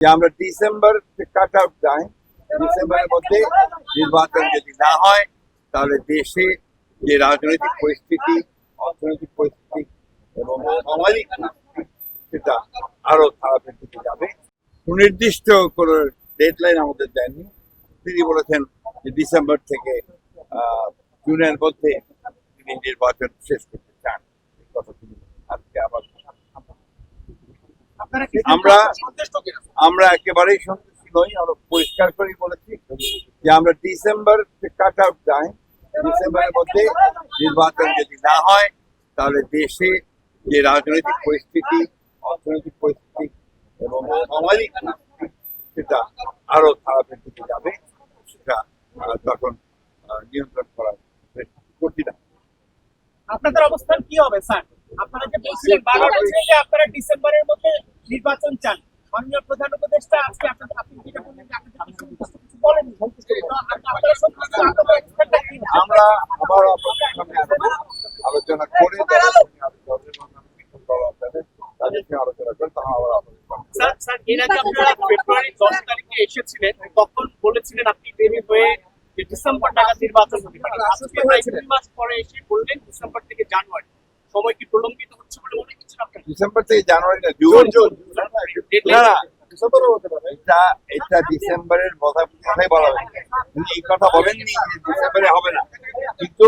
যে আমরা December cut out time, ডিসেম্বরের মধ্যে নির্বাচন যদি না হয় তাহলে দেশে যে রাজনৈতিক পরিস্থিতি, অর্থনৈতিক পরিস্থিতি এবং সামাজিক পরিস্থিতি সেটা আরো খারাপের দিকে যাবে। সুনির্দিষ্ট কোনো ডেডলাইন আমাদের দেননি। তিনি বলেছেন যে ডিসেম্বর থেকে জুনের মধ্যে তিনি নির্বাচন শেষ করতে চান। এই কথা তিনি আজকে আবার আমরা একেবারেই সন্তুষ্ট নই। আমরা পরিষ্কার করেই বলেছি যে আমরা ডিসেম্বর কাট আউট টাইম, ডিসেম্বরের মধ্যে নির্বাচন যদি না হয় তাহলে দেশে যে রাজনৈতিক পরিস্থিতি, অর্থনৈতিক পরিস্থিতি এবং সামাজিক পরিস্থিতি সেটা আরো খারাপের দিকে যাবে। সেটা তখন নিয়ন্ত্রণ করা কঠিন। আপনাদের অবস্থান কি হবে স্যার? আপনারা যে বলছিলেন বারবার বলছিলেন যে আপনারা ডিসেম্বরের মধ্যে নির্বাচন চান, মাননীয় প্রধান উপদেষ্টা আজকে আপনি যেটা বললেন যে আপনাদের কিছু বলেননি, আমরা আবার আপনাদের সামনে আলোচনা করে তাদেরকে আলোচনা করে তারা আবার আপনাদের স্যার এর আগে আপনারা ফেব্রুয়ারি 10 তারিখে এসেছিলেন, তখন বলেছিলেন আপনি দেরি হয়ে যে ডিসেম্বর নাগাদ নির্বাচন হবে। আজকে প্রায় 2 মাস পরে এসে বললেন ডিসেম্বর থেকে জানুয়ারি। সময় কি প্রলম্বিত হচ্ছে বলে মনে করছেন আপনারা? ডিসেম্বর থেকে জানুয়ারি না, জুন না, এটা ডিসেম্বরের কথাই বলা হয়েছে। এই কথা বলেননি যে ডিসেম্বরে হবে না, কিন্তু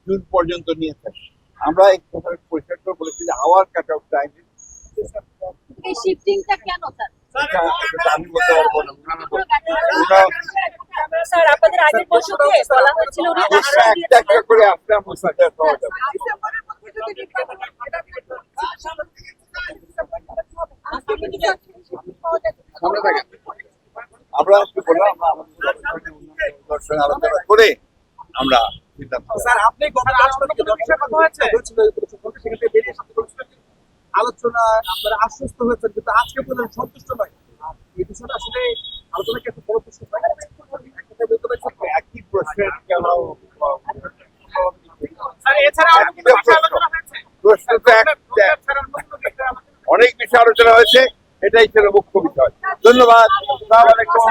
জুন পর্যন্ত নিয়ে থাকে। আমরা এই কথা পরিষ্কার করে বলেছি যে আওয়ার কাট আউট টাইম। এই শিফটিংটা কেন স্যার? আমি বলতে পারবো না। স্যার আপনাদের আগের বৈঠকে বলা হয়েছিল একটা একটা করে আপনার মশলাটা পাওয়া যাবে। আমরা কি বললাম, আমাদের সঙ্গে আলোচনা করে আমরা স্যার আপনি কথা হয়েছে আলোচনা আপনারা আশ্বস্ত হয়েছেন, কিন্তু আজকে পর্যন্ত সন্তুষ্ট নয়। এই বিষয়টা আসলে আলোচনা কি একটা বড় প্রশ্ন একই প্রশ্নের কেন অনেক বিষয় আলোচনা হয়েছে, এটাই ছিল মুখ্য বিষয়। ধন্যবাদ। আসসালামু আলাইকুম।